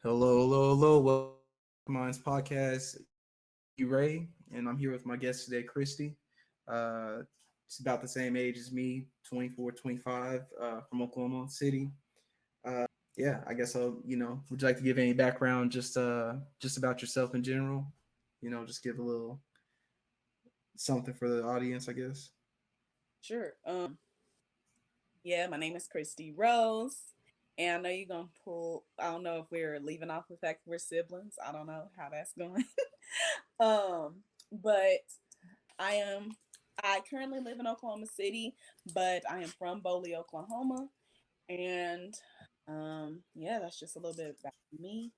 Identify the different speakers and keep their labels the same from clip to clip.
Speaker 1: Hello, hello, hello. Welcome to Minds Podcast. You Ray, and I'm here with my guest today, Kristi. Uh, she's about the same age as me, 24, 25, from Oklahoma City. Yeah, I guess would you like to give any background just about yourself in general? Just give a little something for the audience, I guess.
Speaker 2: Sure. Yeah, my name is Kristi Rose. And I know you're gonna pull, I don't know if we're leaving off the fact we're siblings. I don't know how that's going. But I am I currently live in Oklahoma City, but I am from Boley, Oklahoma. And yeah, that's just a little bit about me.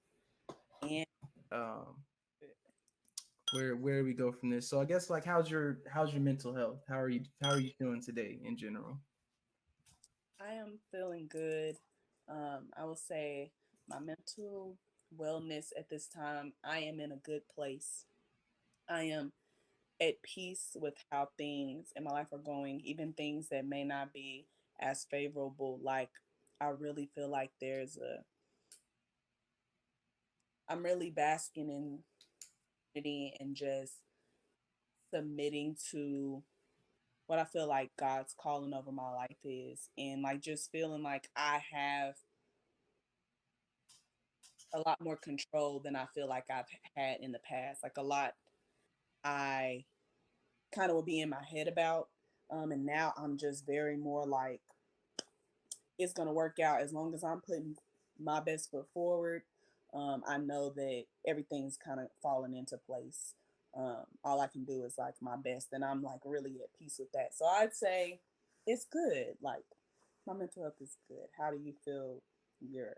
Speaker 2: And
Speaker 1: Um, where do we go from this? So I guess like how's your mental health? How are you feeling today in general?
Speaker 2: I am feeling good. I will say my mental wellness at this time, I am in a good place. I am at peace with how things in my life are going, even things that may not be as favorable. Like, I really feel like I'm really basking in unity and just submitting to what I feel like God's calling over my life is. And like, just feeling like I have a lot more control than I feel like I've had in the past. Like, a lot I kind of would be in my head about. And now I'm just very more like, it's going to work out as long as I'm putting my best foot forward. I know that everything's kind of falling into place. All I can do is like my best, and I'm like really at peace with that. So I'd say it's good. Like, my mental health is good. How do you feel you're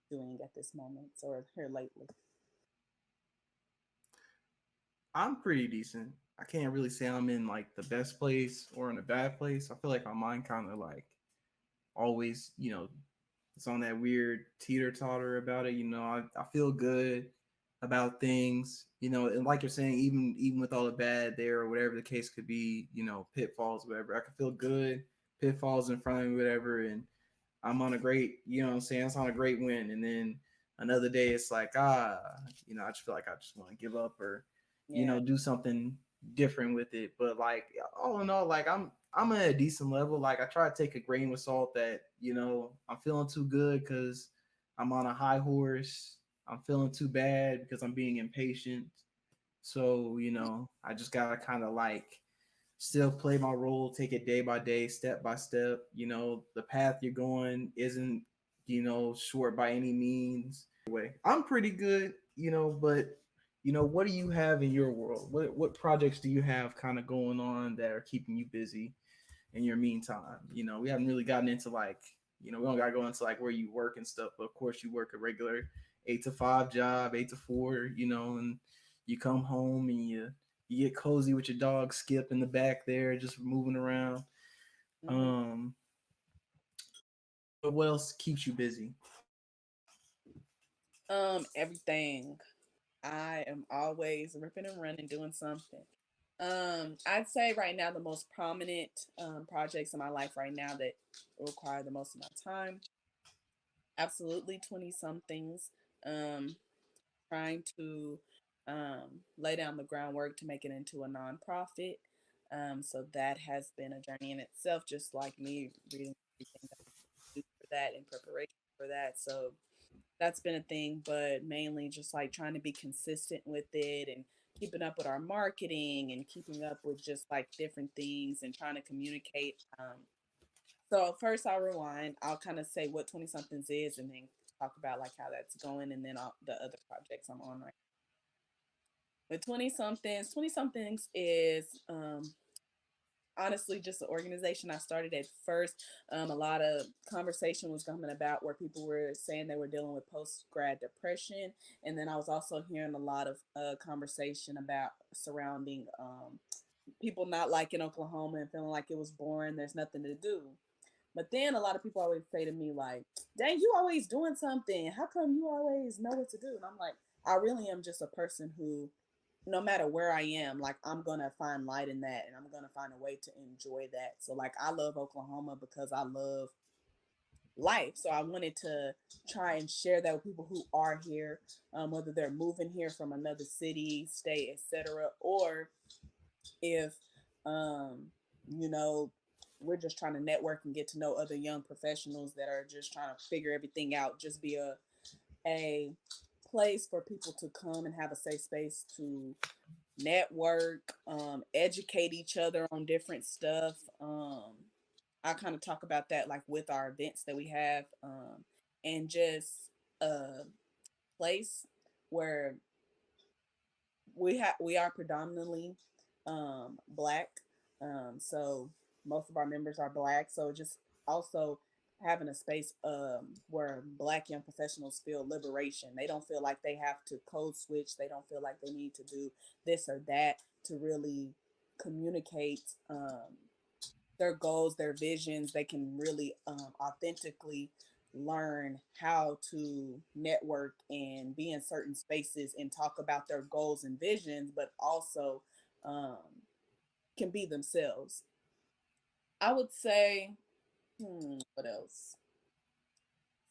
Speaker 2: doing at this moment or here lately?
Speaker 1: I'm pretty decent. I can't really say I'm in like the best place or in a bad place. I feel like my mind kind of like always, it's on that weird teeter totter about it. I feel good about things, and like you're saying, even with all the bad there or whatever the case could be, pitfalls, whatever. I can feel good, pitfalls in front of me, whatever, and I'm on a great, what I'm saying, it's on a great win. And then another day it's like, I just feel like I just want to give up or,
Speaker 2: Yeah.
Speaker 1: do something different with it. But like all in all, like I'm at a decent level. Like I try to take a grain with salt that, I'm feeling too good because I'm on a high horse. I'm feeling too bad because I'm being impatient. So, I just gotta kind of like still play my role, take it day by day, step by step. The path you're going isn't, short by any means. Way. I'm pretty good, but what do you have in your world? What projects do you have kind of going on that are keeping you busy in your meantime? We haven't really gotten into like, we don't gotta go into like where you work and stuff, but of course you work a regular 8 to 5 job, 8 to 4, and you come home and you get cozy with your dog Skip in the back there, just moving around.
Speaker 2: Hmm.
Speaker 1: Um, but what else keeps you busy?
Speaker 2: Everything. I am always ripping and running, doing something. I'd say right now the most prominent projects in my life right now that require the most of my time, absolutely 20 somethings. Um, Trying to lay down the groundwork to make it into a nonprofit. So that has been a journey in itself, just like me reading everything that I do for that in preparation for that. So that's been a thing, but mainly just like trying to be consistent with it and keeping up with our marketing and keeping up with just like different things and trying to communicate. So first I'll rewind. I'll kind of say what 20 somethings is and then talk about like how that's going and then the other projects I'm on right now. With 20 somethings is honestly just an organization I started at first. A lot of conversation was coming about where people were saying they were dealing with post grad depression, and then I was also hearing a lot of conversation about surrounding people not liking Oklahoma and feeling like it was boring. There's nothing to do. But then a lot of people always say to me like, "Dang, you always doing something. How come you always know what to do?" And I'm like, I really am just a person who no matter where I am, like I'm gonna find light in that and I'm gonna find a way to enjoy that. So like I love Oklahoma because I love life. So I wanted to try and share that with people who are here, whether they're moving here from another city, state, etc., or if um, you know, we're just trying to network and get to know other young professionals that are just trying to figure everything out. Just be a place for people to come and have a safe space to network, educate each other on different stuff. I kind of talk about that like with our events that we have, and just a place where we are predominantly black. So most of our members are black. So just also having a space where black young professionals feel liberation. They don't feel like they have to code switch. They don't feel like they need to do this or that to really communicate their goals, their visions. They can really authentically learn how to network and be in certain spaces and talk about their goals and visions, but also um, can be themselves. I would say, what else?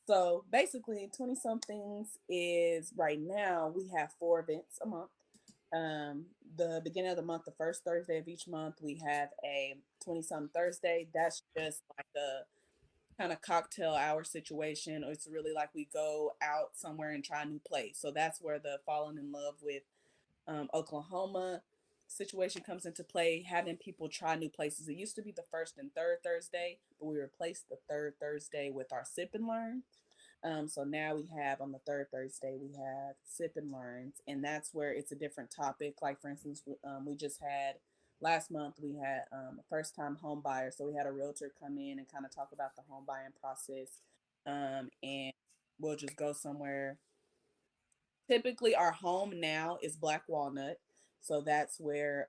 Speaker 2: So basically, 20 somethings is right now we have 4 events a month. Um, the beginning of the month, the first Thursday of each month, we have a 20 something Thursday. That's just like a kind of cocktail hour situation. Or it's really like we go out somewhere and try a new place. So that's where the falling in love with Oklahoma situation comes into play, having people try new places. It used to be the first and third Thursday, but we replaced the third Thursday with our sip and learn. So now we have on the third Thursday, we have sip and learns, and that's where it's a different topic. Like for instance, we just had last month we had a first time home buyer, so we had a realtor come in and kind of talk about the home buying process, and we'll just go somewhere. Typically, our home now is Black Walnut, so that's where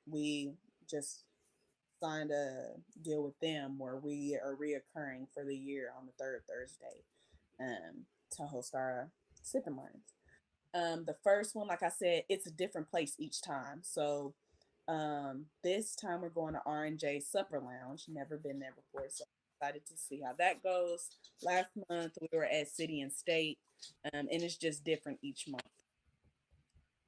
Speaker 2: we just signed a deal with them where we are reoccurring for the year on the third Thursday to host our sip and learns. The first one, like I said, it's a different place each time. So this time we're going to R&J Supper Lounge. Never been there before, so excited to see how that goes. Last month we were at City and State, and it's just different each month.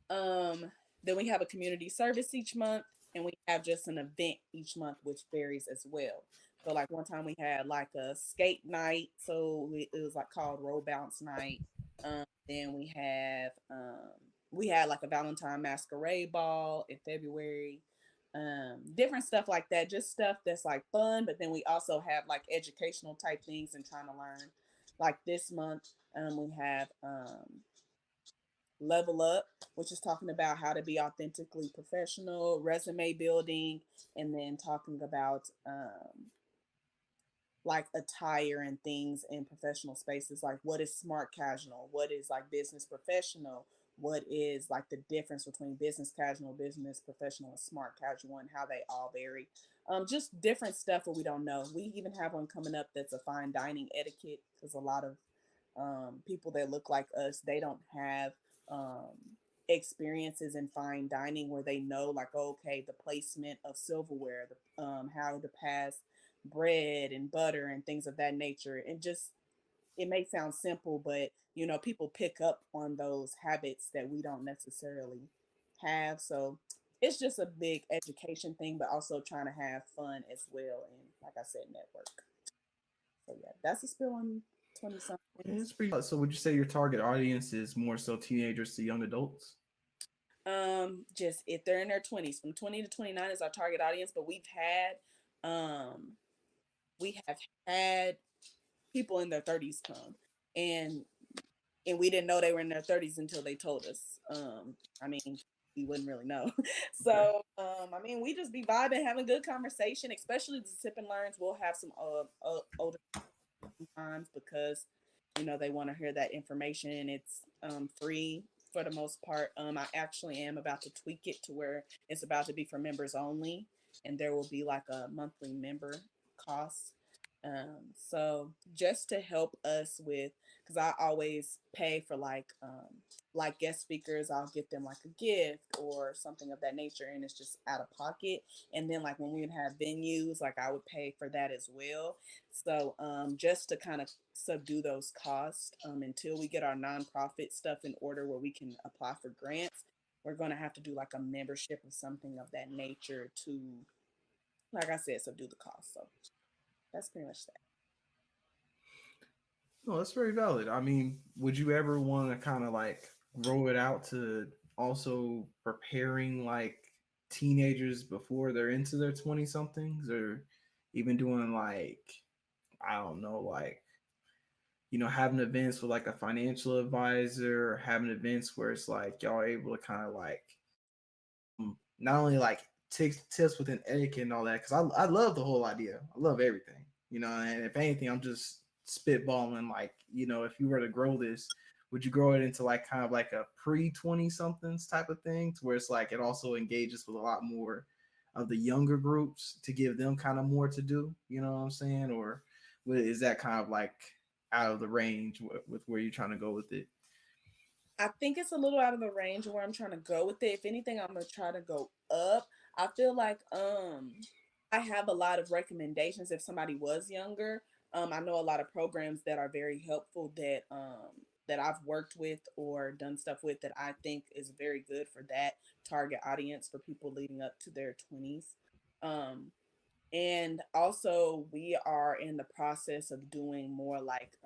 Speaker 2: Um, then we have a community service each month, and we have just an event each month, which varies as well. So, like one time we had like a skate night, so it was like called roll bounce night. Then we had like a Valentine masquerade ball in February. Different stuff like that, just stuff that's like fun. But then we also have like educational type things and trying to learn. Like this month, we have Level Up, which is talking about how to be authentically professional, resume building, and then talking about like attire and things in professional spaces, like what is smart casual, what is like business professional, what is like the difference between business casual, business professional, and smart casual, and how they all vary. Just different stuff that we don't know. We even have one coming up that's a fine dining etiquette, because a lot of people that look like us, they don't have um, experiences in fine dining where they know like, oh, okay, the placement of silverware, how to pass bread and butter and things of that nature. And just it may sound simple, but people pick up on those habits that we don't necessarily have. So it's just a big education thing, but also trying to have fun as well, and like I said, network. So yeah, that's a spill on 20
Speaker 1: Yeah,
Speaker 2: somethings.
Speaker 1: it's pretty. So, would you say your target audience is more so teenagers to young adults?
Speaker 2: Just if they're in their 20s, from 20 to 29 is our target audience, but um we have had people in their 30s come, and we didn't know they were in their 30s until they told us. I mean, we wouldn't really know.
Speaker 1: Okay.
Speaker 2: So, I mean, we just be vibing, having good conversation, especially the sip and learns. We'll have some older times because, they want to hear that information. It's free for the most part. I actually am about to tweak it to where it's about to be for members only, and there will be like a monthly member cost. So just to help us with, because I always pay for like guest speakers, I'll get them like a gift or something of that nature, and it's just out of pocket. And then like when we would have venues, like I would pay for that as well. So just to kind of subdue those costs until we get our nonprofit stuff in order where we can apply for grants, we're going to have to do like a membership or something of that nature to, like I said, subdue the cost. So that's pretty much that.
Speaker 1: No, that's very valid. I mean, would you ever want to kind of like grow it out to also preparing like teenagers before they're into their 20 somethings, or even doing like, I don't know, like, having events with like a financial advisor, or having events where it's like y'all are able to kind of like not only like tips within etiquette and all that, because I love the whole idea. I love everything, and if anything, I'm just spitballing. Like, if you were to grow this, would you grow it into like kind of like a pre 20 somethings type of thing, to where it's like it also engages with a lot more of the younger groups to give them kind of more to do? You know what I'm saying? Or is that kind of like out of the range with where you're trying to go with it?
Speaker 2: I think it's a little out of the range of where I'm trying to go with it. If anything, I'm gonna try to go up. I feel like I have a lot of recommendations if somebody was younger. I know a lot of programs that are very helpful that I've worked with or done stuff with that I think is very good for that target audience for people leading up to their 20s. Um, and also, we are in the process of doing more like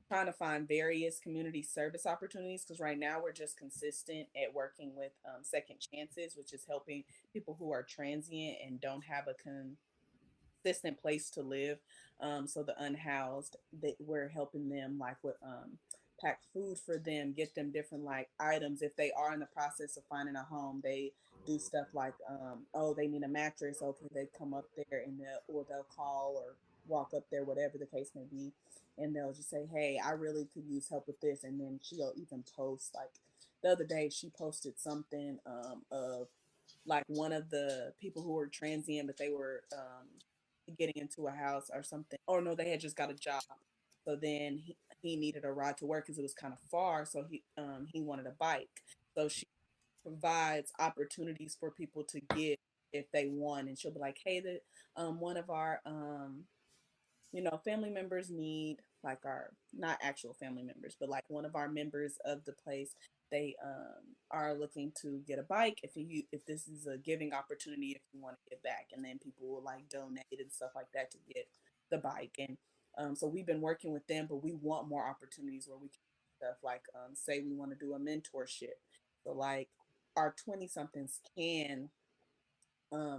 Speaker 2: trying to find various community service opportunities because right now we're just consistent at working with second chances, which is helping people who are transient and don't have a consistent place to live. So the unhoused, that we're helping them like with pack food for them, get them different like items. If they are in the process of finding a home, they do stuff like oh, they need a mattress. Okay, they come up there and they'll call or walk up there, whatever the case may be, and they'll just say, hey, I really could use help with this. And then she'll even post like the other day she posted something of like one of the people who were transient, but they were getting into a house or something. Or no, they had just got a job. So then he needed a ride to work because it was kind of far. So he wanted a bike. So she provides opportunities for people to get if they want, and she'll be like, hey, the one of our family members need like our not actual family members, but like one of our members of the place. They are looking to get a bike. If this is a giving opportunity, if you want to give back, and then people will like donate and stuff like that to get the bike. And so we've been working with them, but we want more opportunities where we can do stuff like say we want to do a mentorship. So like our 20 somethings can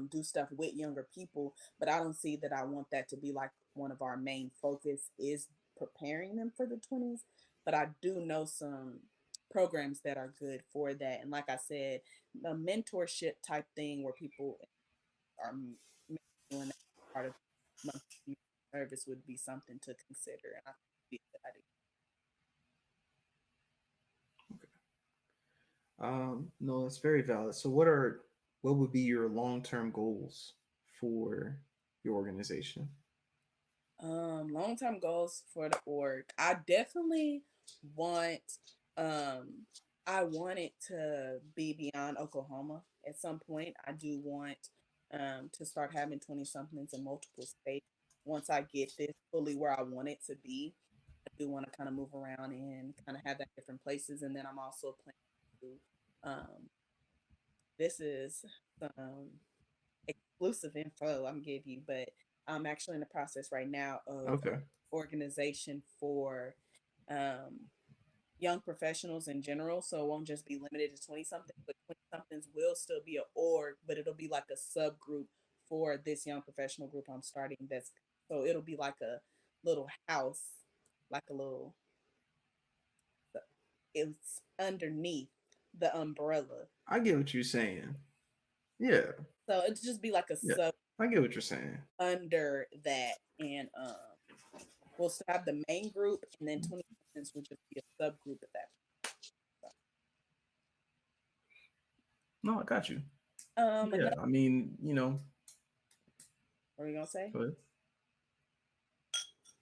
Speaker 2: do stuff with younger people, but I don't see that I want that to be like one of our main focus is preparing them for the 20s. But I do know some programs that are good for that. And like I said, the mentorship type thing where people are doing that part of monthly community service would be something to consider. And I think it'd be a good idea.
Speaker 1: No, that's very valid. So what would be your long-term goals for your organization?
Speaker 2: Long term goals for the org. I definitely want um I want it to be beyond Oklahoma at some point. I do want to start having 20 somethings in multiple states. Once I get this fully where I want it to be, I do want to kind of move around and kind of have that different places. And then I'm also planning to this is some exclusive info I'm giving you, but I'm actually in the process right now of
Speaker 1: Okay.
Speaker 2: organization for um, young professionals in general. So it won't just be limited to 20 something, but 20 somethings will still be an org, but it'll be like a subgroup for this young professional group I'm starting. So it'll be like a little house, like a little, it's underneath the umbrella.
Speaker 1: I get what you're saying. Yeah.
Speaker 2: So it'll just be like a
Speaker 1: Yeah.
Speaker 2: sub
Speaker 1: I get what you're saying.
Speaker 2: under that. And we'll still have the main group, and then 20 minutes will just be a subgroup of that.
Speaker 1: No, I got you. Yeah.
Speaker 2: Another,
Speaker 1: I mean,
Speaker 2: what are you gonna say?
Speaker 1: go ahead.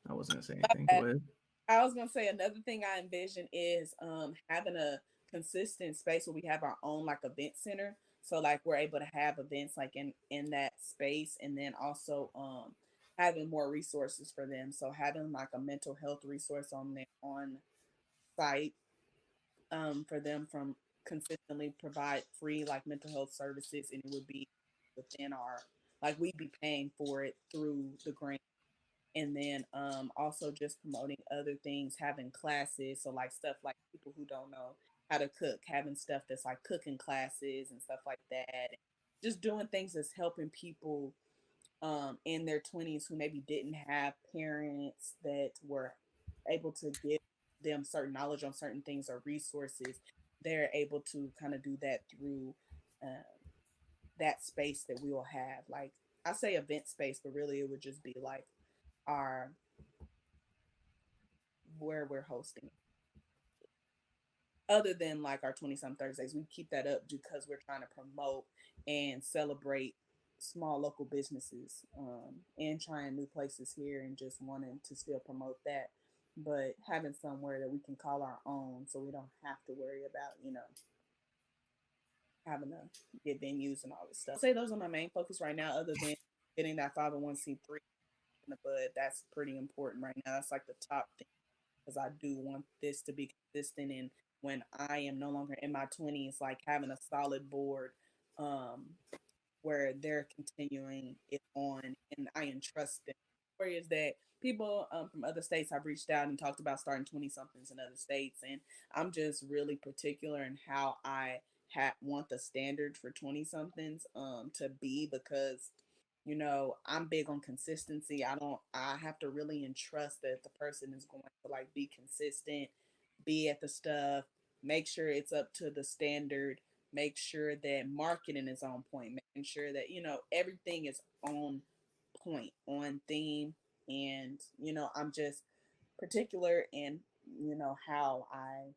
Speaker 1: I wasn't gonna say
Speaker 2: My
Speaker 1: anything. Go
Speaker 2: bad.
Speaker 1: ahead.
Speaker 2: I was gonna say another thing I envision is having a consistent space where we have our own like event center. So like we're able to have events like in that space, and then also having more resources for them. So having like a mental health resource on there on site for them from consistently provide free like mental health services, and it would be within our like we'd be paying for it through the grant. And then also just promoting other things, having classes, so like stuff like people who don't know how to cook, having stuff that's like cooking classes and stuff like that, just doing things that's helping people in their 20s who maybe didn't have parents that were able to give them certain knowledge on certain things or resources. They're able to kind of do that through um, that space that we will have. Like I say event space, but really it would just be like our where we're hosting. Other than like our 20 some Thursdays, we keep that up because we're trying to promote and celebrate small local businesses and trying new places here and just wanting to still promote that. But having somewhere that we can call our own so we don't have to worry about, having to get venues and all this stuff. I'll say those are my main focus right now, other than getting that 501c3 in the bud. That's pretty important right now. That's like the top thing because I do want this to be consistent. And when I am no longer in my 20s, like having a solid board um, where they're continuing it on and I entrust them. Story is that people from other states have reached out and talked about starting 20 somethings in other states. And I'm just really particular in how I want the standard for 20 somethings to be because I'm big on consistency. I have to really entrust that the person is going to like be consistent, be at the stuff, make sure it's up to the standard, make sure that marketing is on point, making sure that everything is on point, on theme. And I'm just particular in how I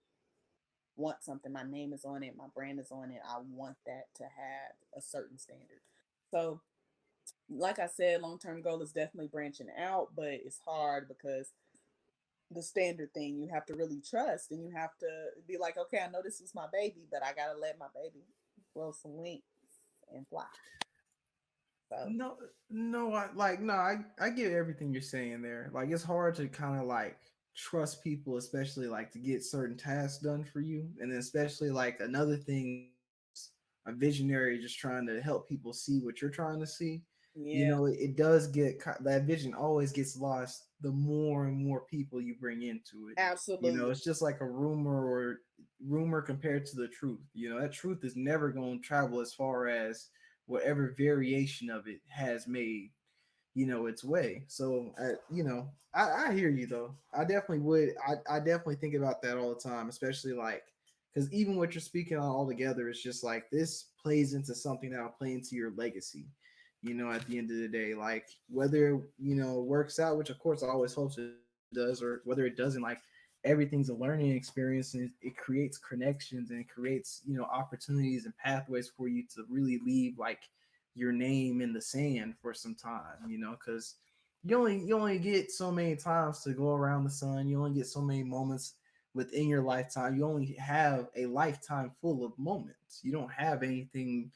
Speaker 2: want something. My name is on it, my brand is on it. I want that to have a certain standard. So like I said, long term goal is definitely branching out, but it's hard because the standard thing you have to really trust and you have to be like, okay, I know this is my baby, but I gotta let my baby blow some wings and fly. So
Speaker 1: No, no, I get everything you're saying there. Like it's hard to kind of like trust people, especially like to get certain tasks done for you, and then especially like another thing, a visionary just trying to help people see what you're trying to see.
Speaker 2: yeah,
Speaker 1: It does get that vision always gets lost the more and more people you bring into it.
Speaker 2: absolutely,
Speaker 1: It's just like a rumor compared to the truth. That truth is never going to travel as far as whatever variation of it has made its way. So I hear you though. I definitely would. I definitely think about that all the time, especially like because even what you're speaking on all together is just like this plays into something that'll play into your legacy. At the end of the day, like whether works out, which of course I always hope it does, or whether it doesn't, like everything's a learning experience and it creates connections and it creates opportunities and pathways for you to really leave like your name in the sand for some time, because you only get so many times to go around the sun. You only get so many moments within your lifetime. You only have a lifetime full of moments. You don't have anything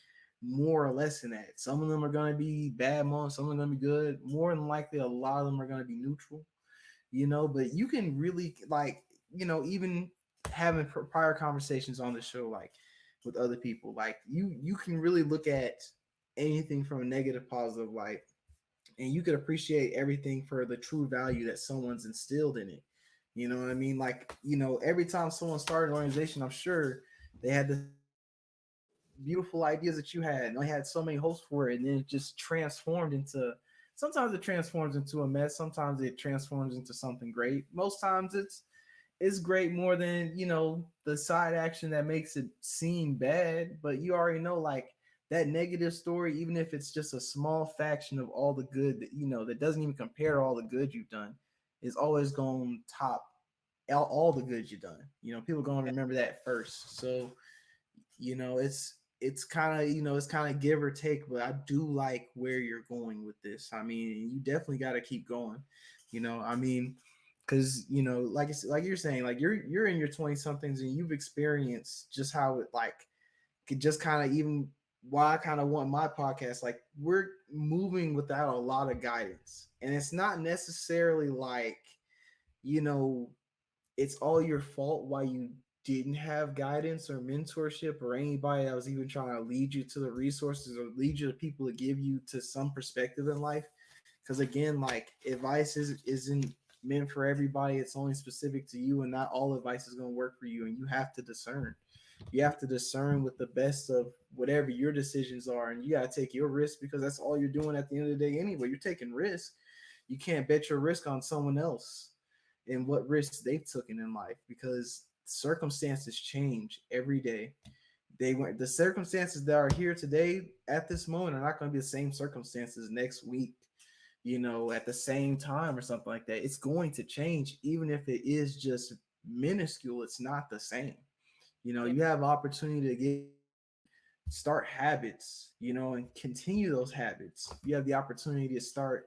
Speaker 1: more or less than that. Some of them are going to be bad moments, some of them are going to be good. More than likely, a lot of them are going to be neutral, but you can really like, even having prior conversations on the show, like with other people, like you can really look at anything from a negative positive light, and you could appreciate everything for the true value that someone's instilled in it. You know what I mean? Like, every time someone started an organization, I'm sure they had the beautiful ideas that you had, and they had so many hopes for it, and then it just transformed into, sometimes it transforms into a mess, sometimes it transforms into something great. Most times it's great more than the side action that makes it seem bad. But you already know, like, that negative story, even if it's just a small faction of all the good that that doesn't even compare to all the good you've done, is always going to top all the good you've done. People going to remember that first. So it's kind of it's kind of give or take, but I do like where you're going with this. I mean, you definitely got to keep going. I mean, because like you're saying, like you're in your 20 somethings and you've experienced just how it like could just kind of even why I kind of want my podcast. Like we're moving without a lot of guidance, and it's not necessarily like you know it's all your fault why you didn't have guidance or mentorship or anybody that was even trying to lead you to the resources or lead you to people to give you to some perspective in life. Because again, like advice isn't meant for everybody. It's only specific to you, and not all advice is going to work for you. And you have to discern. You have to discern with the best of whatever your decisions are, and you got to take your risk because that's all you're doing at the end of the day anyway. You're taking risk. You can't bet your risk on someone else and what risks they've taken in life because circumstances change every day. They went the circumstances that are here today at this moment are not going to be the same circumstances next week, at the same time or something like that. It's going to change, even if it is just minuscule. It's not the same.
Speaker 2: Yeah.
Speaker 1: You have opportunity to get start habits, and continue those habits. You have the opportunity to start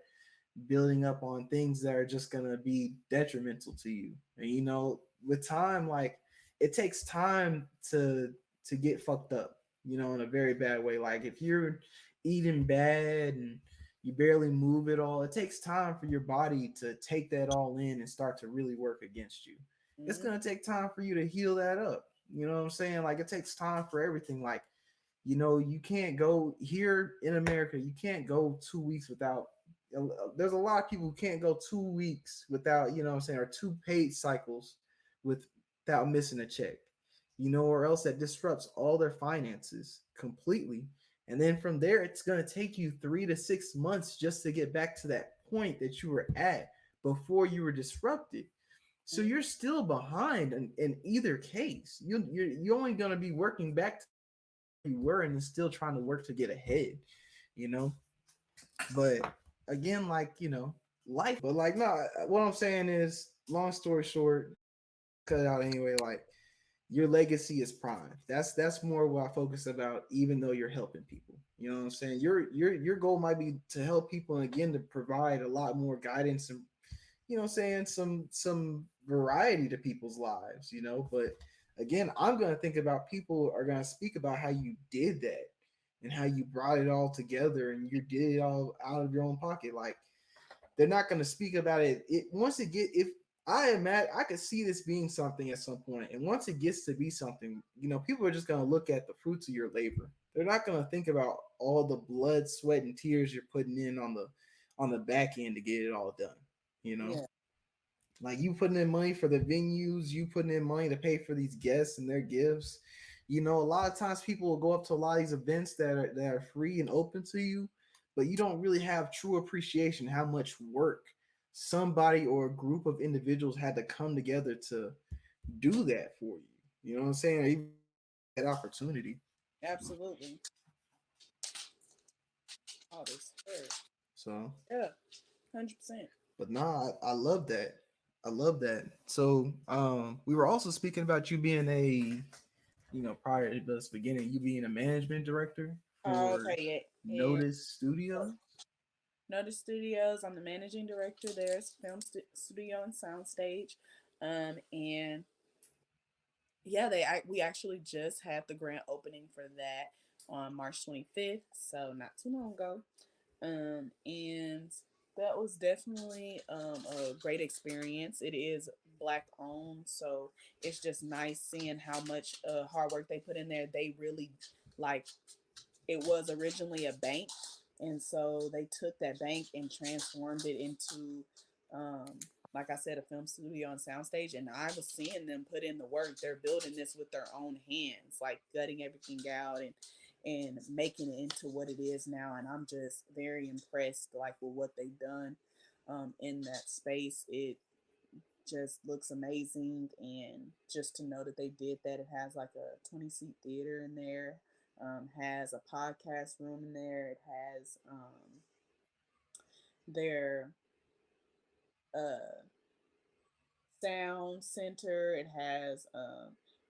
Speaker 1: building up on things that are just gonna be detrimental to you. And with time, like it takes time to get fucked up, in a very bad way. Like if you're eating bad and you barely move at all, it takes time for your body to take that all in and start to really work against you. It's
Speaker 2: Mm-hmm.
Speaker 1: gonna take time for you to heal that up. You know what I'm saying? Like it takes time for everything. Like you can't go here in America. You can't go 2 weeks without. There's a lot of people who can't go 2 weeks without, what I'm saying, or two paid cycles without missing a check, or else that disrupts all their finances completely. And then from there, it's going to take you 3 to 6 months just to get back to that point that you were at before you were disrupted. So
Speaker 2: Mm-hmm.
Speaker 1: you're still behind in either case. You're only going to be working back to where you were and still trying to work to get ahead, you know. But again, like life. But like, no, what I'm saying is, long story short, cut it out anyway. Like, your legacy is prime. That's more what I focus about. Even though you're helping people, you know what I'm saying. Your goal might be to help people, and again to provide a lot more guidance and saying some variety to people's lives. But again, I'm gonna think about people are gonna speak about how you did that and how you brought it all together and you did it all out of your own pocket. Like they're not going to speak about it once it get if I imagine I could see this being something at some point, and once it gets to be something, people are just going to look at the fruits of your labor. They're not going to think about all the blood, sweat, and tears you're putting in on the back end to get it all done. You know,
Speaker 2: Yeah.
Speaker 1: like you putting in money for the venues, you putting in money to pay for these guests and their gifts. A lot of times people will go up to a lot of these events that are free and open to you, but you don't really have true appreciation how much work somebody or a group of individuals had to come together to do that for you. You know what I'm saying? Or even that opportunity.
Speaker 2: Absolutely. Oh, this hurt.
Speaker 1: So,
Speaker 2: Yeah. 100%.
Speaker 1: but nah, I love that. I love that. So, we were also speaking about you being prior to this beginning, you being a management director
Speaker 2: Oh,
Speaker 1: for
Speaker 2: okay. Yeah. And
Speaker 1: Notis Studios.
Speaker 2: Notis Studios. I'm the managing director. There's film studio and soundstage. And yeah, we actually just had the grand opening for that on March 25th, so not too long ago. And that was definitely a great experience. It is black owned, so it's just nice seeing how much hard work they put in there. They really like it was originally a bank, and so they took that bank and transformed it into like I said, a film studio and soundstage. And I was seeing them put in the work. They're building this with their own hands, like gutting everything out and making it into what it is now. And I'm just very impressed, like with what they've done in that space. It just looks amazing, and just to know that they did that. It has like a 20-seat theater in there, has a podcast room in there. It has their uh sound center. It has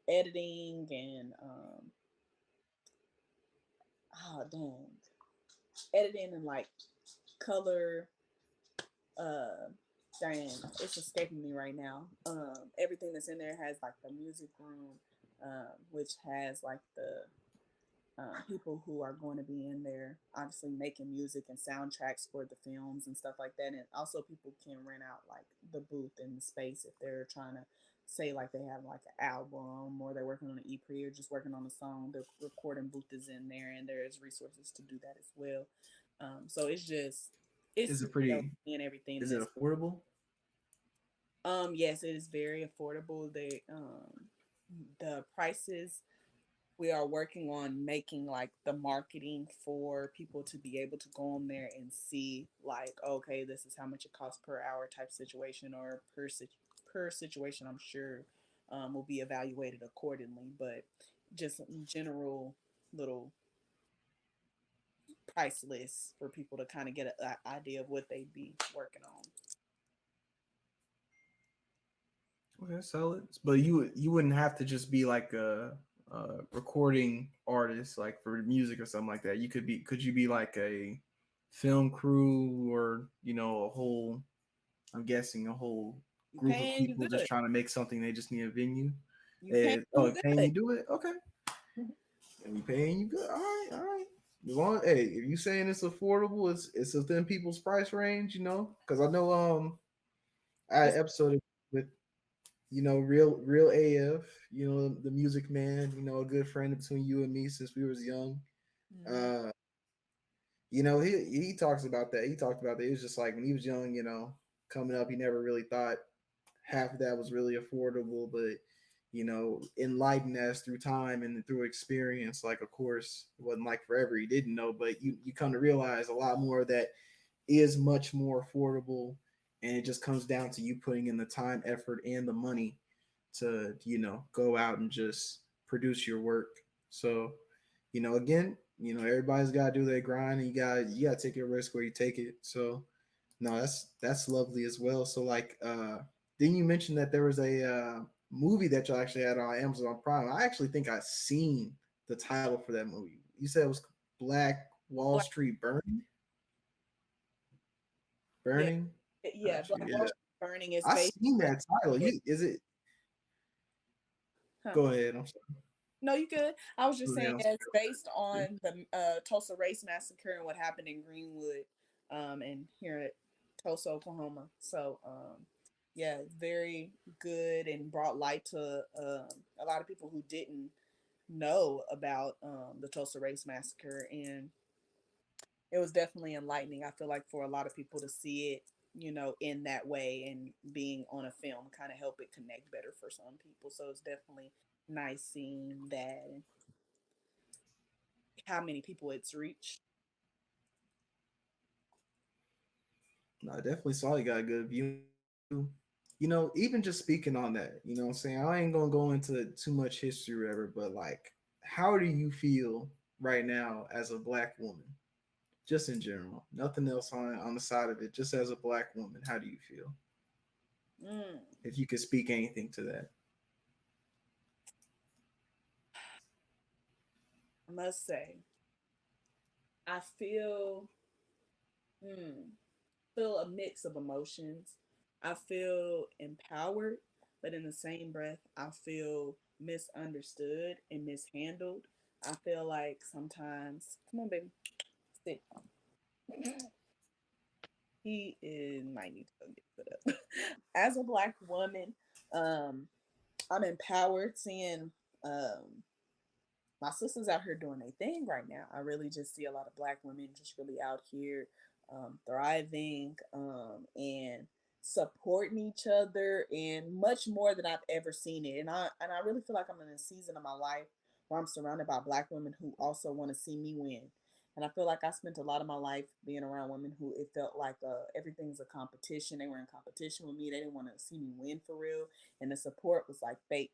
Speaker 2: editing and oh dang, editing and like color Dang, it's escaping me right now. Everything that's in there has like the music room, which has like the people who are going to be in there, obviously making music and soundtracks for the films and stuff like that. And also, people can rent out like the booth in the space if they're trying to say like they have like an album or they're working on an EP or just working on a song. The recording booth is in there, and there is resources to do that as well. So it's just
Speaker 1: Is
Speaker 2: it's
Speaker 1: it pretty?
Speaker 2: and everything
Speaker 1: Is it
Speaker 2: that's
Speaker 1: affordable?
Speaker 2: yes, it is very affordable. The prices we are working on making like the marketing for people to be able to go on there and see like okay, this is how much it costs per hour type situation or per situation. I'm sure will be evaluated accordingly, but just general little price lists for people to kind of get an idea of what they'd be working on.
Speaker 1: Okay, solid. But you wouldn't have to just be like a recording artist, like for music or something like that. You could be. Could you be like a film crew, or a whole? I'm guessing a whole
Speaker 2: You
Speaker 1: group of
Speaker 2: paying, you
Speaker 1: people just
Speaker 2: good.
Speaker 1: trying to make something. They just need a venue.
Speaker 2: You paying,
Speaker 1: Oh,
Speaker 2: you
Speaker 1: paying
Speaker 2: good.
Speaker 1: you do it? Okay, and we paying you good. All right, all right. As long, hey, if you saying it's affordable, it's within people's price range, because I know I had
Speaker 2: It's,
Speaker 1: an episode with real AF, the music man, a good friend between you and me since we was young.
Speaker 2: mm,
Speaker 1: Uh, he talks about that. He talked about that. He was just like when he was young, coming up, he never really thought half of that was really affordable, but enlightened as through time and through experience, like of course it wasn't like forever he didn't know, but you come to realize a lot more of that is much more affordable, and it just comes down to you putting in the time, effort, and the money to go out and just produce your work. So again, everybody's got to do their grind, and you got to take your risk where you take it. So no, that's lovely as well. So like didn't you mention that there was a movie that y'all actually had on Amazon Prime? I actually think I seen the title for that movie. You said it was Black Wall
Speaker 2: Black,
Speaker 1: Street
Speaker 2: yeah,
Speaker 1: Burning.
Speaker 2: yeah.
Speaker 1: Got you.
Speaker 2: Black Wall
Speaker 1: Yeah,
Speaker 2: Street Burning is
Speaker 1: I
Speaker 2: based
Speaker 1: seen
Speaker 2: on
Speaker 1: that title.
Speaker 2: what?
Speaker 1: Is it?
Speaker 2: Huh?
Speaker 1: Go ahead. I'm sorry.
Speaker 2: No, you good. I was just
Speaker 1: Go ahead,
Speaker 2: saying
Speaker 1: I'm
Speaker 2: it's based
Speaker 1: sorry.
Speaker 2: on the Tulsa Race Massacre and what happened in Greenwood, and here at Tulsa, Oklahoma. So, yeah, it's very good and brought light to a lot of people who didn't know about the Tulsa Race Massacre, and it was definitely enlightening. I feel like for a lot of people to see it, in that way and being on a film kind of help it connect better for some people. So it's definitely nice seeing that and how many people it's reached.
Speaker 1: No, I definitely saw you got a good view. Even just speaking on that, what I'm saying? I ain't gonna go into too much history or whatever, but like, how do you feel right now as a black woman? Just in general. Nothing else on the side of it, just as a black woman, how do you feel?
Speaker 2: Mm,
Speaker 1: If you could speak anything to that.
Speaker 2: I must say, I mm, feel a mix of emotions. I feel empowered, but in the same breath, I feel misunderstood and mishandled. I feel like sometimes, come on, baby, sit. He is might need to go get put up. As a black woman, um, I'm empowered seeing um my sisters out here doing their thing right now. I really just see a lot of black women just really out here thriving and supporting each other and much more than I've ever seen it. And I really feel like I'm in a season of my life where I'm surrounded by black women who also want to see me win. And I feel like I spent a lot of my life being around women who it felt like everything's a competition. They were in competition with me. They didn't want to see me win for real. And the support was like fake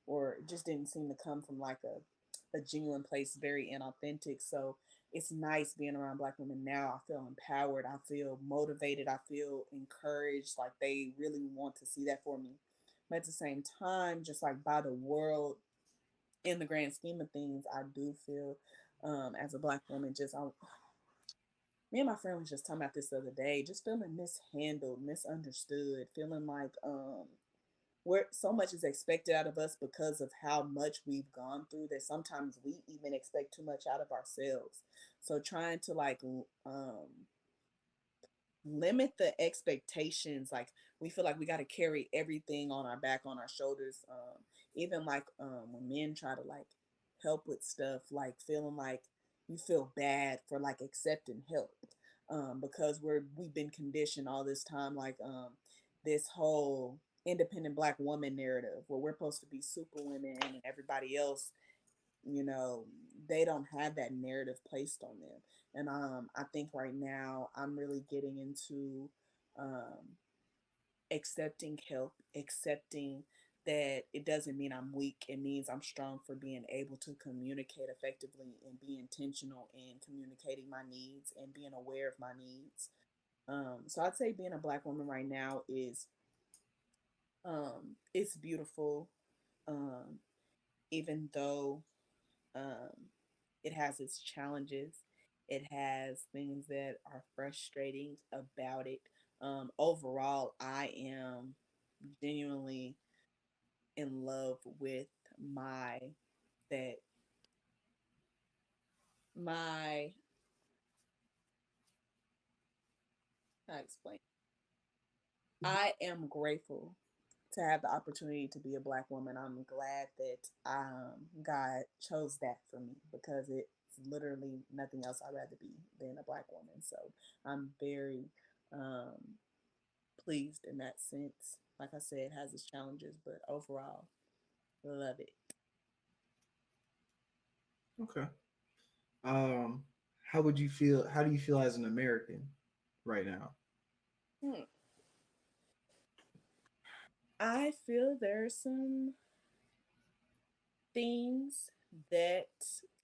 Speaker 2: or it just didn't seem to come from like a genuine place, very inauthentic. So it's nice being around black women now. I feel empowered. I feel motivated. I feel encouraged. Like they really want to see that for me. But at the same time, just like by the world, in the grand scheme of things, I do feel as a black woman, just Me and my friend was just talking about this the other day, just feeling mishandled, misunderstood, feeling like where so much is expected out of us because of how much we've gone through that sometimes we even expect too much out of ourselves. So trying to like limit the expectations, like we feel like we got to carry everything on our back, on our shoulders, even like when men try to like help with stuff, like feeling like you feel bad for like accepting help, because we've been conditioned all this time, like this whole independent black woman narrative where we're supposed to be super women and everybody else, you know, they don't have that narrative placed on them. And I think right now I'm really getting into um accepting help, accepting that it doesn't mean I'm weak. It means I'm strong for being able to communicate effectively and be intentional in communicating my needs and being aware of my needs. So I'd say being a black woman right now is it's beautiful. Um, even though um, it has its challenges. It has things that are frustrating about it. Overall, I am genuinely in love with my that my how to explain. I am grateful to have the opportunity to be a black woman. I'm glad that God chose that for me because it's literally nothing else I'd rather be than a black woman. So I'm very um, pleased in that sense. Like I said, it has its challenges, but overall, love it.
Speaker 1: Okay. Um, how would you feel? How do you feel as an American right now?
Speaker 2: Hmm. I feel there's some things that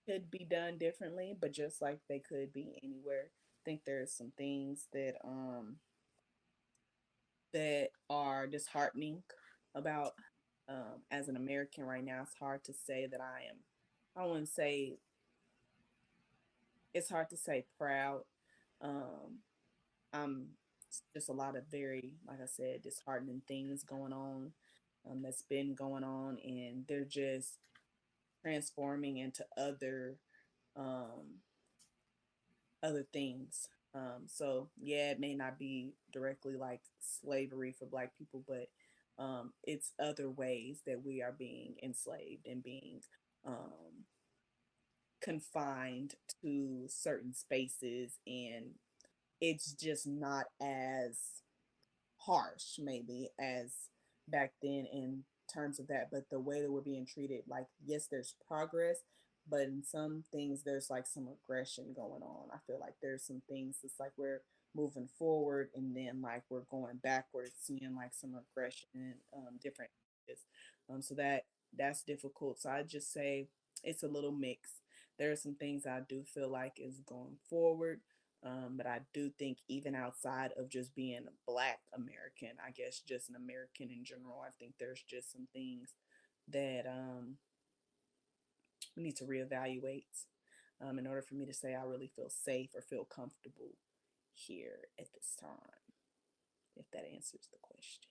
Speaker 2: could be done differently, but just like they could be anywhere. I think there's some things that are disheartening about as an American right now. It's hard to say that I am. I wouldn't say it's hard to say proud. Um, I'm just a lot of very, like I said, disheartening things going on. That's been going on, and they're just transforming into um, other things. So yeah, it may not be directly like slavery for Black people, but it's other ways that we are being enslaved and being um, confined to certain spaces, and it's just not as harsh maybe as back then in terms of that, but the way that we're being treated, like yes there's progress, but in some things there's like some aggression going on. I feel like there's some things it's like we're moving forward and then like we're going backwards, seeing like some aggression in different areas. So that's difficult. So I just say it's a little mix. There are some things I do feel like is going forward, but I do think even outside of just being a Black American, I guess just an American in general, I think there's just some things that we need to reevaluate in order for me to say I really feel safe or feel comfortable here at this time, if that answers the question.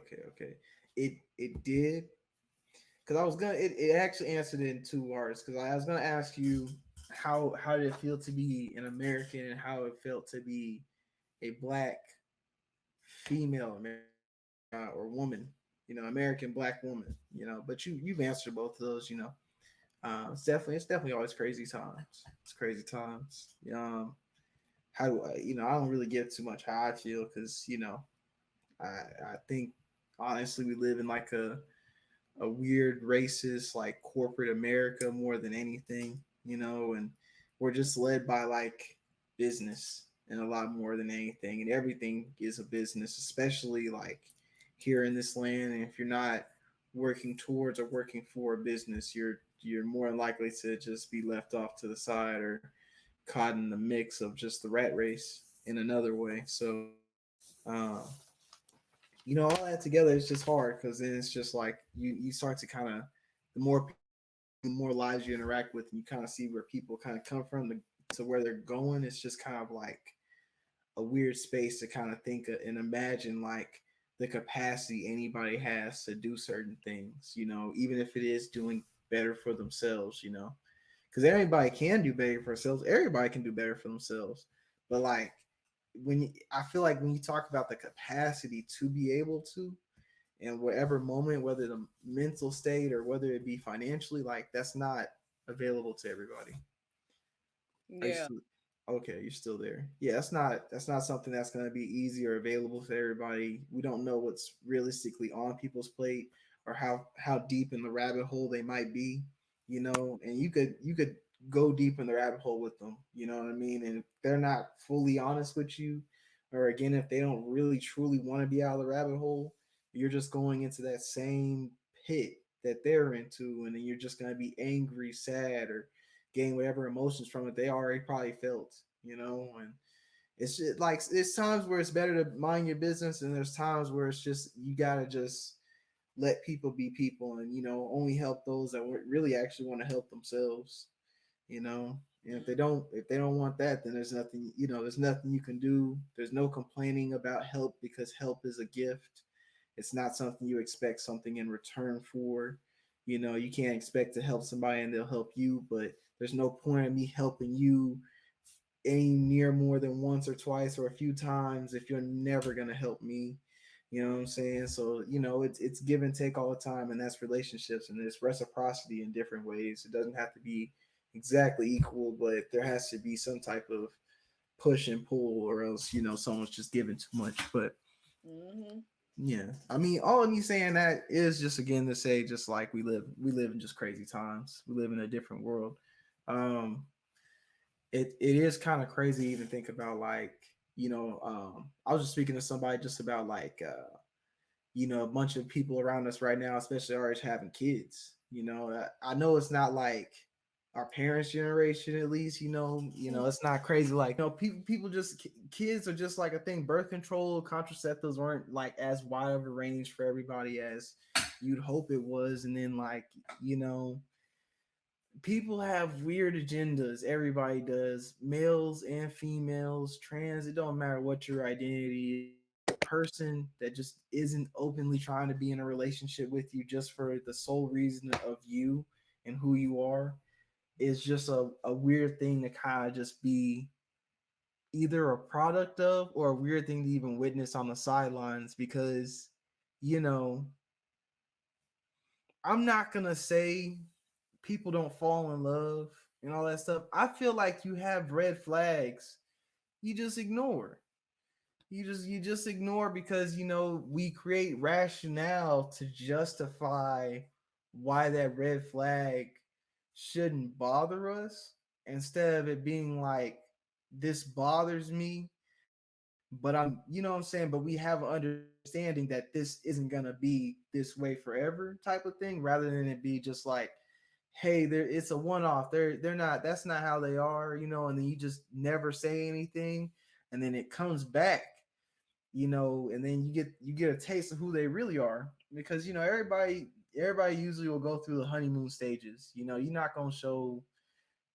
Speaker 1: Okay, okay. It did because I was gonna. It actually answered it in two words because I was gonna ask you how did it feel to be an American and how it felt to be a black female American or woman, American black woman, But you've answered both of those, it's definitely always crazy times. It's crazy times. How do I, I don't really give too much how I feel because I think honestly we live in like a weird racist like corporate America more than anything, and we're just led by like business and a lot more than anything, and everything is a business, especially like here in this land. And if you're not working towards or working for a business, you're more likely to just be left off to the side or caught in the mix of just the rat race in another way. So uh, all that together is just hard because then it's just like you start to kind of the more more lives you interact with, and you kind of see where people kind of come from to where they're going, it's just kind of like a weird space to kind of think of and imagine like the capacity anybody has to do certain things, even if it is doing better for themselves, because everybody can do better for themselves. Everybody can do better for themselves. But like I feel like when you talk about the capacity to be able to, in whatever moment, whether the mental state or whether it be financially, like that's not available to everybody. Are you
Speaker 2: Yeah.
Speaker 1: still okay? You're still there. Yeah, that's not something that's going to be easy or available for everybody. We don't know what's realistically on people's plate or how deep in the rabbit hole they might be, and you could go deep in the rabbit hole with them, you know what I mean? And if they're not fully honest with you, or again, if they don't really truly want to be out of the rabbit hole, you're just going into that same pit that they're into, and then you're just going to be angry, sad, or gain whatever emotions from it they already probably felt, and it's just like there's times where it's better to mind your business, and there's times where it's just you gotta just let people be people, and only help those that really actually want to help themselves, and if they don't want that, then there's nothing you can do. There's no complaining about help, because help is a gift. It's not something you expect something in return for. You can't expect to help somebody and they'll help you, but there's no point in me helping you any near more than once or twice or a few times if you're never gonna help me. You know what I'm saying? So it's give and take all the time, and that's relationships, and there's reciprocity in different ways. It doesn't have to be exactly equal, but there has to be some type of push and pull, or else someone's just giving too much. But
Speaker 2: Mm-hmm.
Speaker 1: yeah, I mean, all of me saying that is just again to say, just like we live in just crazy times. We live in a different world. Um, it is kind of crazy to even think about, like, I was just speaking to somebody just about like a bunch of people around us right now, especially our age, having kids. I know it's not like our parents' generation, at least. It's not crazy. Like, people just kids are just like a thing. Birth control, contraceptives weren't like as wide of a range for everybody as you'd hope it was, and then like you know people have weird agendas. Everybody does, males and females, trans. It don't matter what your identity is. Person that just isn't openly trying to be in a relationship with you just for the sole reason of you and who you are is just a weird thing to kind of just be either a product of, or a weird thing to even witness on the sidelines, because you know I'm not gonna say people don't fall in love and all that stuff. I feel like you have red flags you just ignore. You just ignore, because we create rationale to justify why that red flag shouldn't bother us, instead of it being like, this bothers me, but I'm what I'm saying, but we have an understanding that this isn't gonna be this way forever, type of thing, rather than it be just like, hey, it's a one-off. They're not, that's not how they are, and then you just never say anything, and then it comes back, and then you get a taste of who they really are, because everybody usually will go through the honeymoon stages. You're not gonna show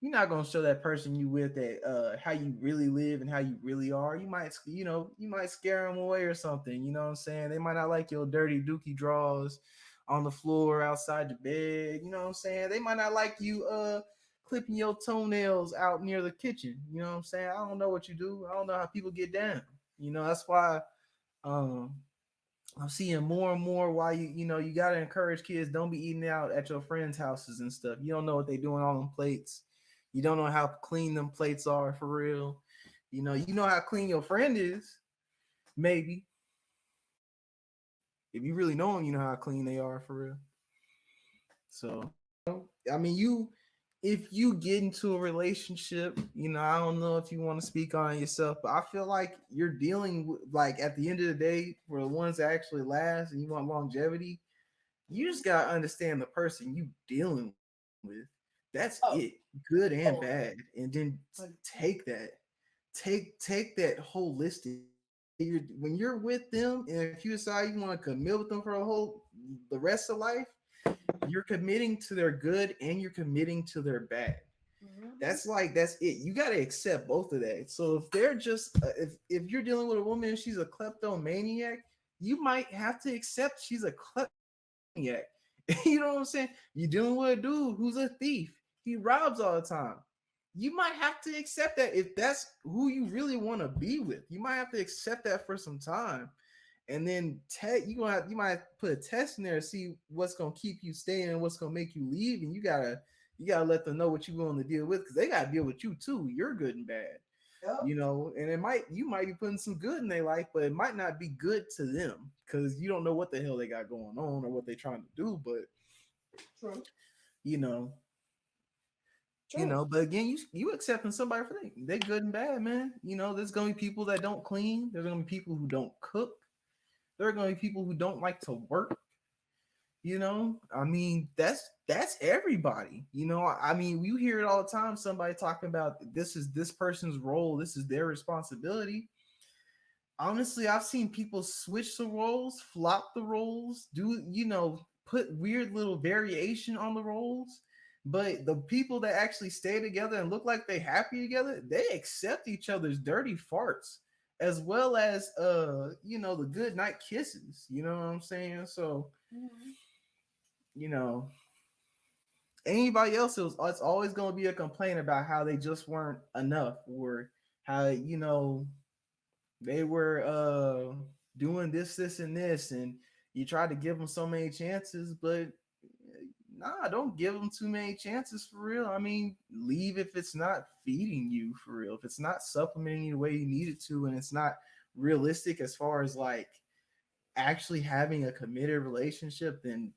Speaker 1: that person you with that how you really live and how you really are. You might scare them away or something. You know what I'm saying? They might not like your dirty dookie drawers on the floor outside the bed. You know what I'm saying? They might not like you clipping your toenails out near the kitchen. You know what I'm saying? I don't know what you do. I don't know how people get down. That's why um I'm seeing more and more why you gotta encourage kids, don't be eating out at your friends' houses and stuff. You don't know what they doing on them plates. You don't know how clean them plates are for real. You know how clean your friend is, maybe. If you really know them, you know how clean they are for real. So I mean, if you get into a relationship, I don't know if you want to speak on it yourself, but I feel like you're dealing with, like, at the end of the day, for the ones that actually last and you want longevity, you just gotta understand the person you dealing with. That's it,
Speaker 2: Oh,
Speaker 1: good and bad,
Speaker 2: oh,
Speaker 1: and then
Speaker 2: like,
Speaker 1: take that, take that holistic. When you're with them, and if you decide you want to commit with them for the rest of life, You're committing to their good and you're committing to their bad.
Speaker 2: Mhm.
Speaker 1: That's it. You got to accept both of that. So if they're just if you're dealing with a woman and she's a kleptomaniac, you might have to accept she's a kleptomaniac. You know what I'm saying? You're dealing with a dude who's a thief. He robs all the time. You might have to accept that if that's who you really want to be with. You might have to accept that for some time, and then you might put a test in there to see what's gonna keep you staying and what's gonna make you leave, and you gotta let them know what you're willing to deal with because they gotta deal with you too. You're good and bad,
Speaker 2: Yep.
Speaker 1: and you might be putting some good in their life, but it might not be good to them because you don't know what the hell they got going on or what they're trying to do. But
Speaker 2: True.
Speaker 1: you know,
Speaker 2: True.
Speaker 1: but again, you accepting somebody for they good and bad, man. There's gonna be people that don't clean. There's gonna be people who don't cook. There are gonna be people who don't like to work. I mean, that's everybody. I mean, you hear it all the time. Somebody talking about this is this person's role. This is their responsibility. Honestly, I've seen people switch the roles, flop the roles, put weird little variation on the roles. But the people that actually stay together and look like they happy together, they accept each other's dirty farts as well as the good night kisses. You know what I'm saying? So,
Speaker 2: Mhm.
Speaker 1: you know, anybody else it's always going to be a complaint about how they just weren't enough or how they were doing this and this, and you try to give them so many chances, but nah, don't give them too many chances for real. I mean, leave if it's not feeding you for real, if it's not supplementing you the way you need it to, and it's not realistic as far as like actually having a committed relationship, then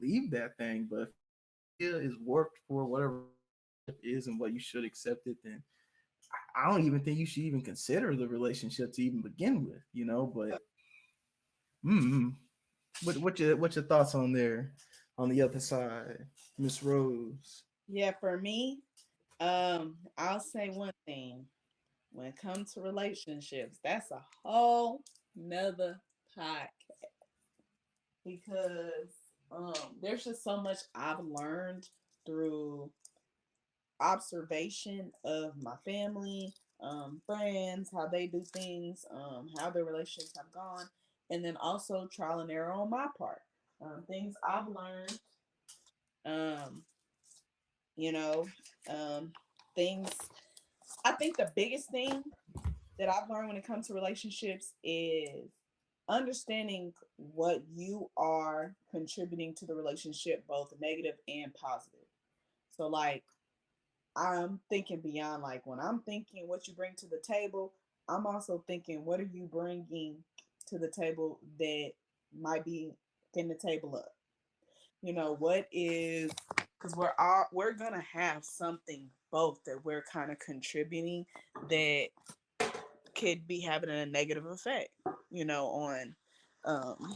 Speaker 1: leave that thing. But if it is warped for whatever it is and what you should accept it, then I don't even think you should even consider the relationship to even begin with, But mm, what's your thoughts on there, on the other side, Miss Rose?
Speaker 2: Yeah, for me, I'll say one thing. When it comes to relationships, that's a whole nother podcast because there's just so much I've learned through observation of my family, friends, how they do things, how their relationships have gone, and then also trial and error on my part. Things I've learned, um, you know, um, things. I think the biggest thing that I've learned when it comes to relationships is understanding what you are contributing to the relationship, both negative and positive. So, like, I'm thinking beyond, like, when I'm thinking what you bring to the table, I'm also thinking what are you bringing to the table that might be getting the table up. What is, because we're gonna have something both that we're kind of contributing that could be having a negative effect, on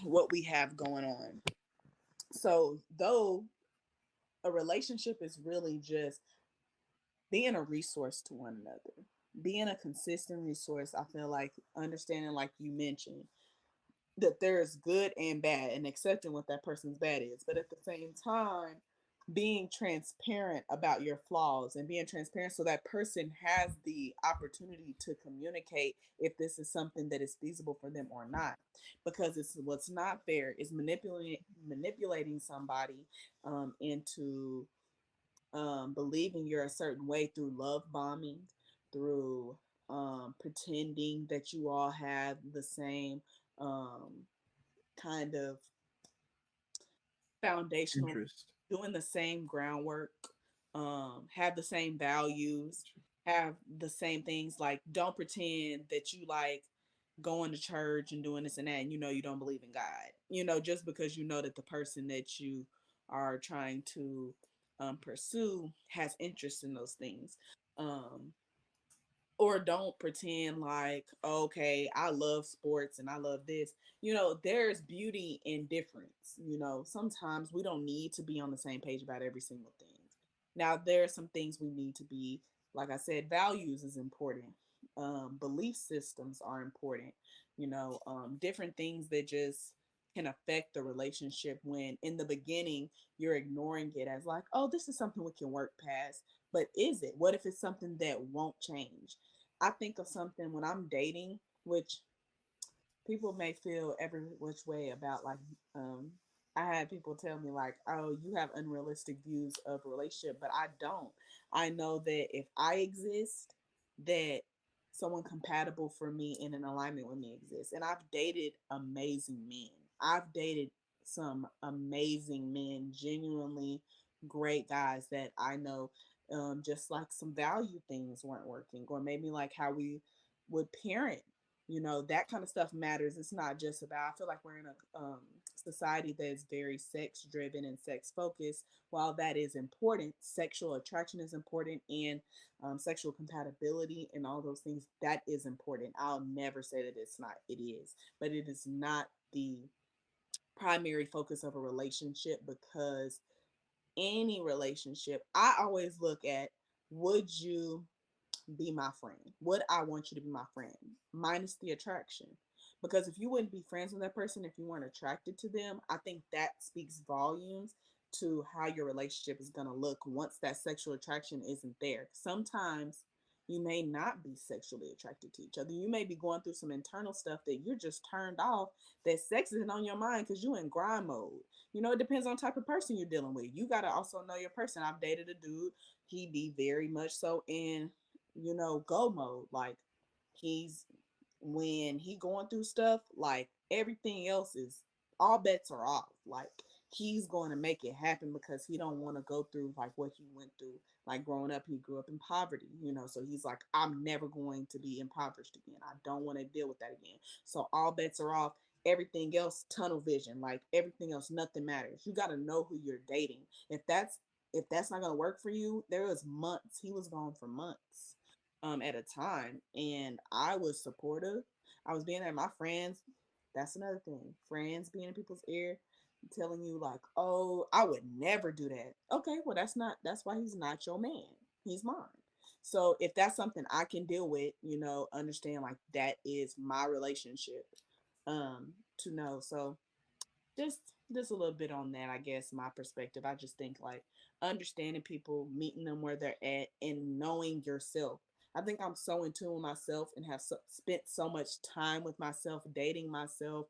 Speaker 2: what we have going on. So, though a relationship is really just being a resource to one another, being a consistent resource, I feel like understanding, like you mentioned, that there is good and bad and accepting what that person's bad is. But at the same time, being transparent about your flaws and being transparent so that person has the opportunity to communicate if this is something that is feasible for them or not, because it's what's not fair is manipulating somebody into believing you're a certain way through love bombing, through pretending that you all have the same um, kind of foundational,
Speaker 1: Interest.
Speaker 2: doing the same groundwork, have the same values, have the same things. Like, don't pretend that you like going to church and doing this and that, and you don't believe in God. Just because you know that the person that you are trying to pursue has interest in those things. Um, or don't pretend like, okay, I love sports and I love this. There's beauty in difference. Sometimes we don't need to be on the same page about every single thing. Now, there are some things we need to be, like I said, values is important. Belief systems are important. Different things that just can affect the relationship when in the beginning you're ignoring it as like, oh, this is something we can work past. But is it? What if it's something that won't change? I think of something when I'm dating, which people may feel every which way about like um I had people tell me like, oh, you have unrealistic views of a relationship, but I don't. I know that if I exist, that someone compatible for me and in alignment with me exists. And I've dated amazing men. I've dated some amazing men, genuinely great guys that I know, just like some value things weren't working, or maybe like how we would parent, that kind of stuff matters. It's not just about, I feel like we're in a society that is very sex driven and sex focused. While that is important, sexual attraction is important, and sexual compatibility and all those things, that is important. I'll never say that it's not. It is, but it is not the primary focus of a relationship, because any relationship, I always look at, would you be my friend? Would I want you to be my friend? Minus the attraction. Because if you wouldn't be friends with that person if you weren't attracted to them, I think that speaks volumes to how your relationship is going to look once that sexual attraction isn't there. Sometimes you may not be sexually attracted to each other. You may be going through some internal stuff that you're just turned off, that sex isn't on your mind because you're in grind mode. It depends on type of person you're dealing with. You got to also know your person. I've dated a dude, he be very much so in go mode. Like, he's when he going through stuff, like everything else is, all bets are off. Like, he's going to make it happen because he don't want to go through like what he went through. Like, growing up, he grew up in poverty, so he's like, I'm never going to be impoverished again. I don't want to deal with that again. So all bets are off. Everything else, tunnel vision. Like, everything else, nothing matters. You got to know who you're dating. If that's not going to work for you, there was months he was gone for months at a time, and I was supportive. I was being there. My friends, that's another thing. Friends being in people's ear, telling you like, oh, I would never do that. Okay, well, that's why he's not your man. He's mine. So if that's something I can deal with, understand like that is my relationship. To know. So just just a little bit on that, I guess, my perspective. I just think like understanding people, meeting them where they're at, and knowing yourself. I think I'm so in tune with myself and have spent so much time with myself, dating myself,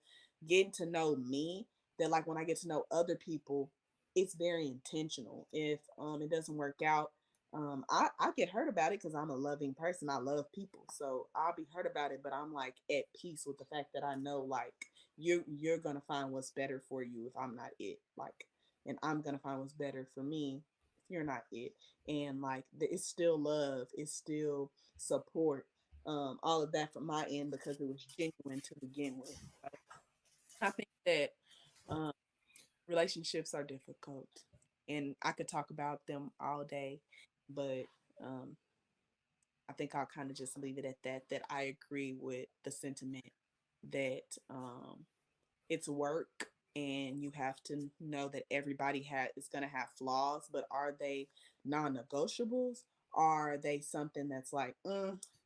Speaker 2: getting to know me, that like when I get to know other people, it's very intentional. If it doesn't work out, I get hurt about it because I'm a loving person. I love people, so I'll be hurt about it, but I'm like at peace with the fact that I know like you're gonna find what's better for you if I'm not it. Like, and I'm gonna find what's better for me if you're not it. And like it's still love, it's still support, all of that from my end because it was genuine to begin with. So I think that um, relationships are difficult, and I could talk about them all day, but um, I think I'll kind of just leave it at that. That I agree with the sentiment that it's work, and you have to know that everybody is going to have flaws, but are they non-negotiables? Are they something that's like,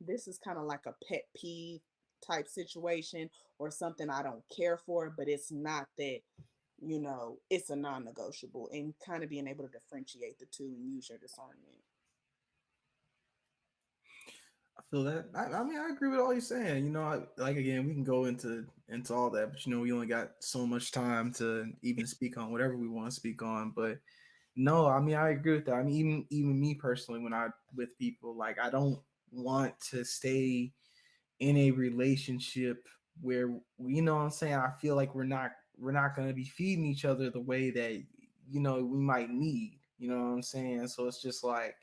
Speaker 2: this is kind of like a pet peeve type situation, or something I don't care for, but it's not that, it's a non-negotiable, and kind of being able to differentiate the two and use your discernment.
Speaker 1: I feel that. I mean, I agree with all you're saying. Like again, we can go into all that, but we only got so much time to even speak on whatever we want to speak on. But no, I mean, I agree with that. I mean, even me personally, when I with people, like I don't want to stay in a relationship where what I'm saying. I feel like we're not going to be feeding each other the way that we might need. You know what I'm saying? So it's just like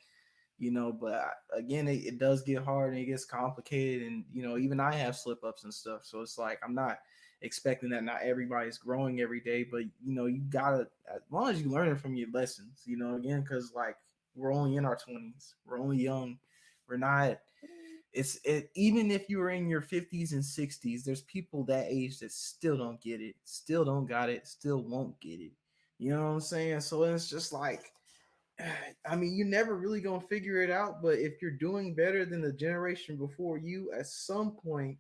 Speaker 1: but again, it does get hard and it gets complicated, and even I have slip ups and stuff. So it's like I'm not expecting that not everybody's growing every day, but you gotta, as long as you learning from your lessons, again, because like we're only in our 20s, we're only young, we're not. Even if you were in your 50s and 60s, there's people that age that still don't get it, still don't got it, still won't get it. You know what I'm saying? So it's just like, I mean, you're never really gonna figure it out, but if you're doing better than the generation before you, at some point,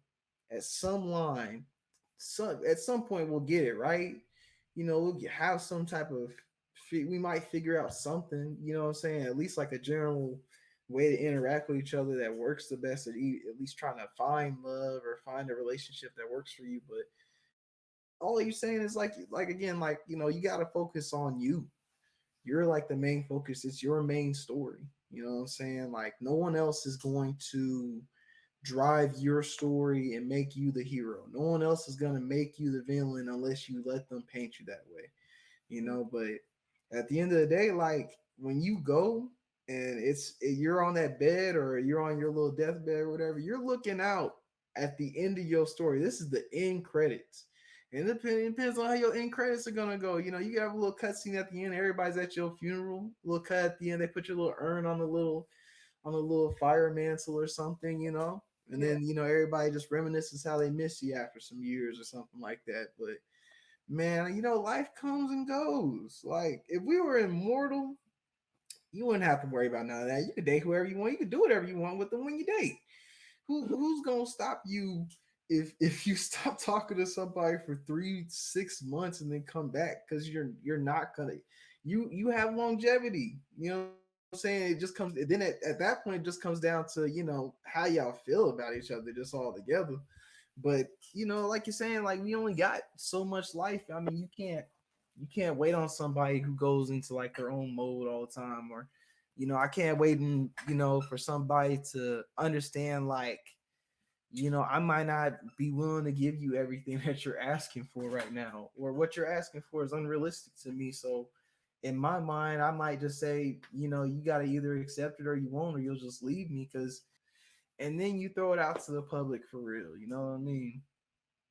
Speaker 1: at some line, at some point we'll get it right. We'll have some type of we might figure out something. You know what I'm saying? At least like a general way to interact with each other that works the best. At least trying to find love or find a relationship that works for you. But all you're saying is like again, like you got to focus on you. You're like the main focus. It's your main story. You know what I'm saying? Like no one else is going to drive your story and make you the hero. No one else is going to make you the villain unless you let them paint you that way. But at the end of the day, like when you go and you're on that bed or you're on your little deathbed or whatever, you're looking out at the end of your story. This is the end credits. And it depends on how your end credits are gonna go. You have a little cutscene at the end. Everybody's at your funeral. A little cut at the end. They put your little urn on the little fire mantle or something. And
Speaker 2: Yeah.
Speaker 1: then everybody just reminisces how they miss you after some years or something like that. But man, life comes and goes. Like if we were immortal, you wouldn't have to worry about none of that. You could date whoever you want. You could do whatever you want with them when you date. Who's gonna stop you if you stop talking to somebody for 3-6 months and then come back? Because you're not gonna you have longevity. You know what I'm saying? It just comes then at that point it just comes down to how y'all feel about each other just all together. But like you're saying, like we only got so much life. I mean, you can't wait on somebody who goes into like their own mode all the time, or I can't wait and for somebody to understand like I might not be willing to give you everything that you're asking for right now, or what you're asking for is unrealistic to me. So in my mind, I might just say, you got to either accept it or you won't, or you'll just leave me. And then you throw it out to the public for real. You know what I mean?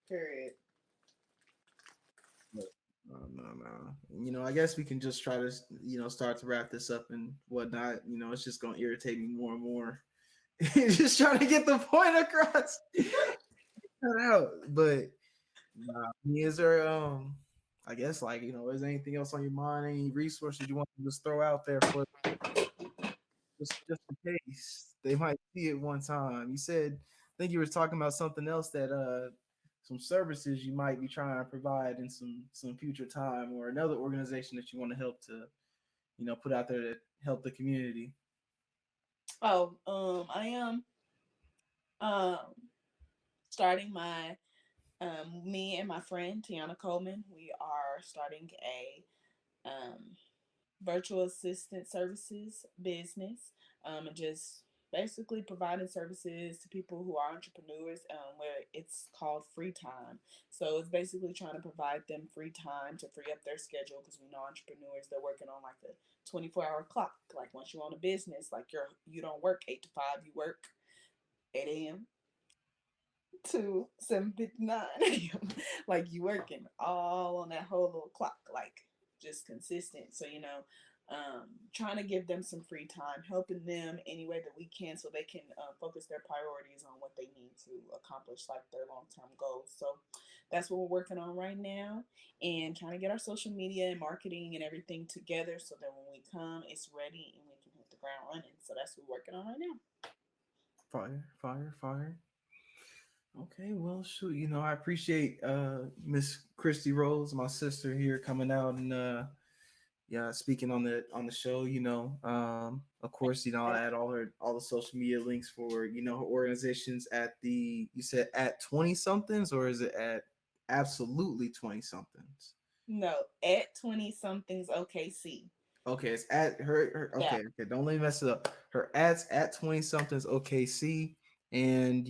Speaker 2: Period.
Speaker 1: But, no. I guess we can just try to, start to wrap this up and whatnot. It's just going to irritate me more and more. Just trying to get the point across. Cut out. But is there, I guess, like, is there anything else on your mind? Any resources you want to just throw out there for just in case they might see it one time? You said, I think you were talking about something else that some services you might be trying to provide in some future time, or another organization that you want to help to put out there to help the community.
Speaker 2: Oh, I am um starting my me and my friend Tiana Coleman. We are starting a virtual assistant services business, and just basically providing services to people who are entrepreneurs, where it's called free time. So it's basically trying to provide them free time to free up their schedule, because we know entrepreneurs, they're working on like a 24-hour clock. Like once you own a business, like you don't work 8 to 5, you work 8 a.m. to 7:59 a.m. Like you working all on that whole little clock, like just consistent. So trying to give them some free time, helping them any way that we can, so they can focus their priorities on what they need to accomplish, like their long term goals. So that's what we're working on right now, and trying to get our social media and marketing and everything together, so that when we come, it's ready and we can hit the ground running. So that's what we're working on right now.
Speaker 1: Fire, fire, fire. Okay, well, shoot, I appreciate Miss Kristi Rose, my sister here, coming out and yeah, speaking on the show. Of course, I'll add all the social media links for her organizations at you said at 20 somethings, or is it at absolutely 20 somethings?
Speaker 2: No, at 20 somethings OKC.
Speaker 1: Okay, it's at her
Speaker 2: Yeah.
Speaker 1: okay, don't let me mess it up. Her ads at 20 somethings OKC, and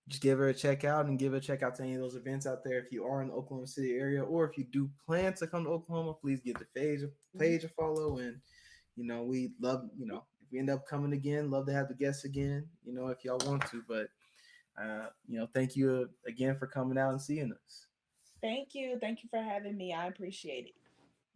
Speaker 1: just give her a check out and give her a check out to any of those events out there if you are in the Oklahoma City area, or if you do plan to come to Oklahoma, please give the page a follow. And we love, if we end up coming again, love to have the guests again, if y'all want to. But thank you again for coming out and seeing us.
Speaker 2: Thank you. Thank you for having me. I appreciate it.